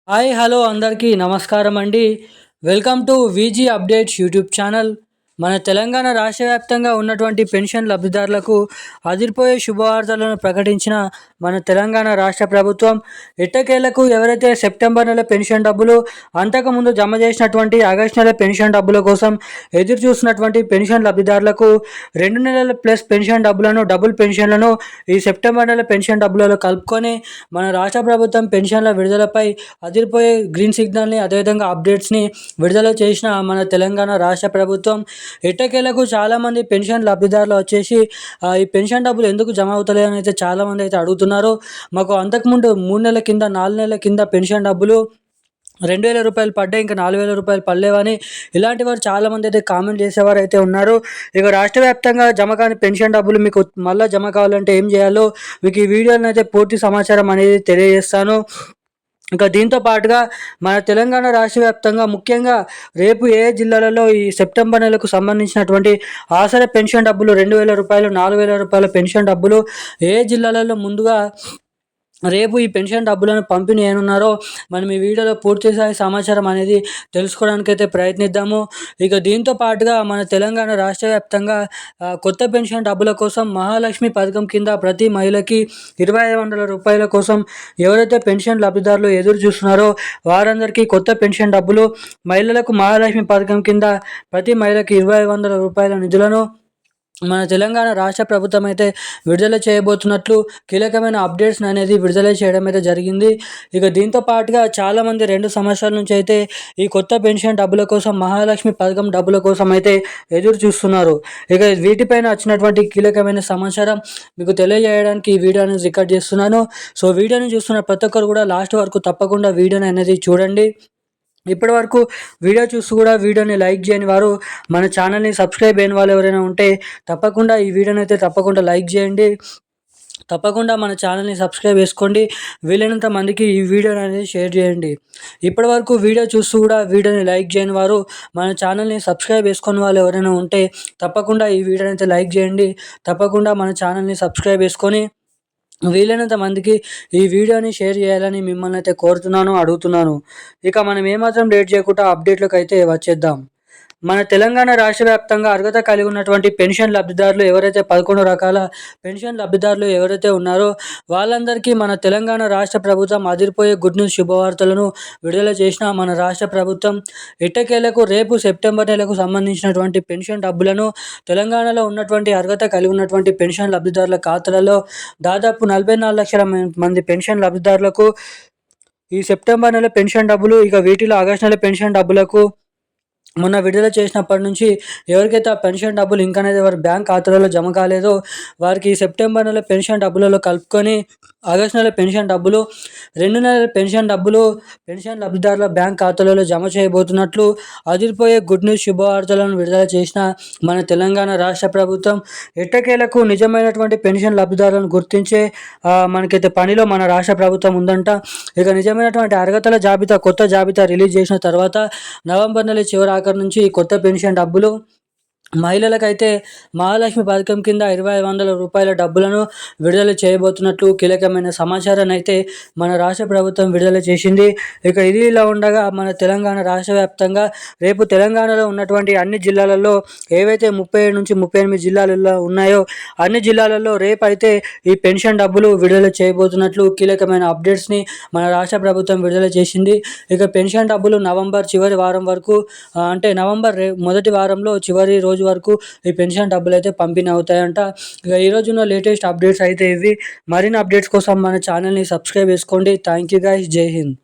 Hi hello అందరికీ నమస్కారం అండి. Welcome to VG updates YouTube channel. మన తెలంగాణ రాష్ట్ర వ్యాప్తంగా ఉన్నటువంటి పెన్షన్ లబ్ధిదారులకు అదిరిపోయే శుభవార్తలను ప్రకటించిన మన తెలంగాణ రాష్ట్ర ప్రభుత్వం. ఎట్టకేలకు ఎవరైతే సెప్టెంబర్ నెల పెన్షన్ డబ్బులు అంతకుముందు జమ చేసినటువంటి ఆగస్టు నెల పెన్షన్ డబ్బుల కోసం ఎదురు చూసినటువంటి పెన్షన్ లబ్ధిదారులకు 2 నెలల ప్లస్ పెన్షన్ డబ్బులను డబుల్ పెన్షన్లను ఈ సెప్టెంబర్ నెల పెన్షన్ డబ్బులలో కలుపుకొని మన రాష్ట్ర ప్రభుత్వం పెన్షన్ల విడుదలపై అదిరిపోయే గ్రీన్ సిగ్నల్ని అదేవిధంగా అప్డేట్స్ని విడుదల చేసిన మన తెలంగాణ రాష్ట్ర ప్రభుత్వం. ఎట్టకేలకు చాలామంది పెన్షన్ లబ్ధిదారులు వచ్చేసి ఈ పెన్షన్ డబ్బులు ఎందుకు జమ అవుతలే అని అయితే చాలామంది అయితే అడుగుతున్నారు. మాకు అంతకుముందు 3 నెలల కింద 4 నెలల కింద పెన్షన్ డబ్బులు 2,000 రూపాయలు పడ్డాయి, ఇంకా 4,000 రూపాయలు పడలేవని ఇలాంటి వారు చాలామంది అయితే కామెంట్ చేసేవారు అయితే ఉన్నారు. ఇక రాష్ట్ర వ్యాప్తంగా జమ కాని పెన్షన్ డబ్బులు మీకు మళ్ళీ జమ కావాలంటే ఏం చేయాలో మీకు ఈ వీడియోలో అయితే పూర్తి సమాచారం అనేది తెలియజేస్తాను. ఇంకా దీంతో పాటుగా మన తెలంగాణ రాష్ట్ర వ్యాప్తంగా ముఖ్యంగా రేపు ఏ జిల్లాలలో ఈ సెప్టెంబర్ నెలకు సంబంధించినటువంటి ఆసరా పెన్షన్ డబ్బులు 2,000 రూపాయలు 4,000 రూపాయల పెన్షన్ డబ్బులు ఏ జిల్లాలలో ముందుగా రేపు ఈ పెన్షన్ డబ్బులను పంపిణీ చేయనున్నారో మనం ఈ వీడియోలో పూర్తి స్థాయి సమాచారం అనేది తెలుసుకోవడానికైతే ప్రయత్నిద్దాము. ఇక దీంతో పాటుగా మన తెలంగాణ రాష్ట్ర వ్యాప్తంగా కొత్త పెన్షన్ డబ్బుల కోసం మహాలక్ష్మి పథకం కింద ప్రతి మహిళకి 2,500 రూపాయల కోసం ఎవరైతే పెన్షన్ లబ్ధిదారులు ఎదురు చూస్తున్నారో వారందరికీ కొత్త పెన్షన్ డబ్బులు, మహిళలకు మహాలక్ష్మి పథకం కింద ప్రతి మహిళకి 2,500 రూపాయల నిధులను మన తెలంగాణ రాష్ట్ర ప్రభుత్వం అయితే విడుదల చేయబోతున్నట్లు కీలకమైన అప్డేట్స్ అనేది విడుదల చేయడం అయితే జరిగింది. ఇక దీంతో పాటుగా చాలామంది 2 సంవత్సరాల నుంచి అయితే ఈ కొత్త పెన్షన్ డబ్బుల కోసం మహాలక్ష్మి పథకం డబ్బుల కోసం అయితే ఎదురు చూస్తున్నారు. ఇక వీటిపైన వచ్చినటువంటి కీలకమైన సమాచారం మీకు తెలియజేయడానికి ఈ వీడియోని రికార్డ్ చేస్తున్నాను. సో వీడియోని చూస్తున్న ప్రతి ఒక్కరు కూడా లాస్ట్ వరకు తప్పకుండా వీడియోని అనేది చూడండి. ఇప్పటి వరకు వీడియో చూసి కూడా వీడియోని లైక్ చేయని వారు, మన ఛానల్ని సబ్స్క్రైబ్ అయిన వాళ్ళు ఎవరైనా ఉంటే తప్పకుండా ఈ వీడియోని అయితే తప్పకుండా లైక్ చేయండి. తప్పకుండా మన ఛానల్ని సబ్స్క్రైబ్ చేసుకోండి. వీలైనంత మందికి ఈ వీడియోని అనేది షేర్ చేయండి. ఇప్పటి వరకు వీడియో చూస్తూ కూడా వీడియోని లైక్ చేయని వారు, మన ఛానల్ని సబ్స్క్రైబ్ చేసుకుని వాళ్ళు ఎవరైనా ఉంటే తప్పకుండా ఈ వీడియోని అయితే లైక్ చేయండి. తప్పకుండా మన ఛానల్ని సబ్స్క్రైబ్ చేసుకొని వీలైనంత మందికి ఈ వీడియోని షేర్ చేయాలని మిమ్మల్ని అయితే కోరుతున్నాను, అడుగుతున్నాను. ఇక మనం ఏమాత్రం లేట్ చేయకుండా అప్డేట్లకు అయితే వచ్చేద్దాం. మన తెలంగాణ రాష్ట్ర వ్యాప్తంగా అర్హత కలిగి ఉన్నటువంటి పెన్షన్ లబ్ధిదారులు ఎవరైతే 11 రకాల పెన్షన్ లబ్ధిదారులు ఎవరైతే ఉన్నారో వాళ్ళందరికీ మన తెలంగాణ రాష్ట్ర ప్రభుత్వం అదిరిపోయే గుడ్ న్యూస్ శుభవార్తలను విడుదల చేసిన మన రాష్ట్ర ప్రభుత్వం. ఎట్టకేలకు రేపు సెప్టెంబర్ నెలకు సంబంధించినటువంటి పెన్షన్ డబ్బులను తెలంగాణలో ఉన్నటువంటి అర్హత కలిగి ఉన్నటువంటి పెన్షన్ లబ్ధిదారుల ఖాతాలలో దాదాపు 44 లక్షల మంది పెన్షన్ లబ్ధిదారులకు ఈ సెప్టెంబర్ నెల పెన్షన్ డబ్బులు, ఇక వీటిలో ఆగస్టు నెల పెన్షన్ డబ్బులకు మొన్న విడుదల చేసినప్పటి నుంచి ఎవరికైతే ఆ పెన్షన్ డబ్బులు ఇంకనేది వారి బ్యాంక్ ఖాతాలలో జమ కాలేదో వారికి సెప్టెంబర్ నెల పెన్షన్ డబ్బులలో కలుపుకొని ఆగస్టు నెల పెన్షన్ డబ్బులు, 2 నెలల పెన్షన్ డబ్బులు పెన్షన్ లబ్ధిదారుల బ్యాంక్ ఖాతాలలో జమ చేయబోతున్నట్లు అదిరిపోయే గుడ్ న్యూస్ శుభవార్తలను విడుదల చేసిన మన తెలంగాణ రాష్ట్ర ప్రభుత్వం. ఎట్టకేలకు నిజమైనటువంటి పెన్షన్ లబ్ధిదారులను గుర్తించే మనకైతే పనిలో మన రాష్ట్ర ప్రభుత్వం ఉందంట. ఇక నిజమైనటువంటి అర్హతల జాబితా, కొత్త జాబితా రిలీజ్ చేసిన తర్వాత నవంబర్ నెల చివరి ఆఖరి నుంచి కొత్త పెన్షన్ డబ్బులు మహిళలకైతే మహాలక్ష్మి పథకం కింద 2,500 రూపాయల డబ్బులను విడుదల చేయబోతున్నట్లు కీలకమైన సమాచారాన్ని అయితే మన రాష్ట్ర ప్రభుత్వం విడుదల చేసింది. ఇక ఇది ఇలా ఉండగా మన తెలంగాణ రాష్ట్ర వ్యాప్తంగా రేపు తెలంగాణలో ఉన్నటువంటి అన్ని జిల్లాలలో ఏవైతే 37 నుంచి 38 జిల్లాలలో ఉన్నాయో అన్ని జిల్లాలలో రేపు అయితే ఈ పెన్షన్ డబ్బులు విడుదల చేయబోతున్నట్లు కీలకమైన అప్డేట్స్ని మన రాష్ట్ర ప్రభుత్వం విడుదల చేసింది. ఇక పెన్షన్ డబ్బులు నవంబర్ చివరి వారం వరకు, అంటే నవంబర్ మొదటి వారంలో చివరి రోజు వరకు ఈ పెన్షన్ డబ్బులు అయితే పంపిణీ అవుతాయంట. ఇక ఈరోజు ఉన్న లేటెస్ట్ అప్డేట్స్ అయితే ఇవి. మరిన్ని అప్డేట్స్ కోసం మన ఛానల్ని సబ్స్క్రైబ్ చేసుకోండి. Thank you guys. జై హింద్.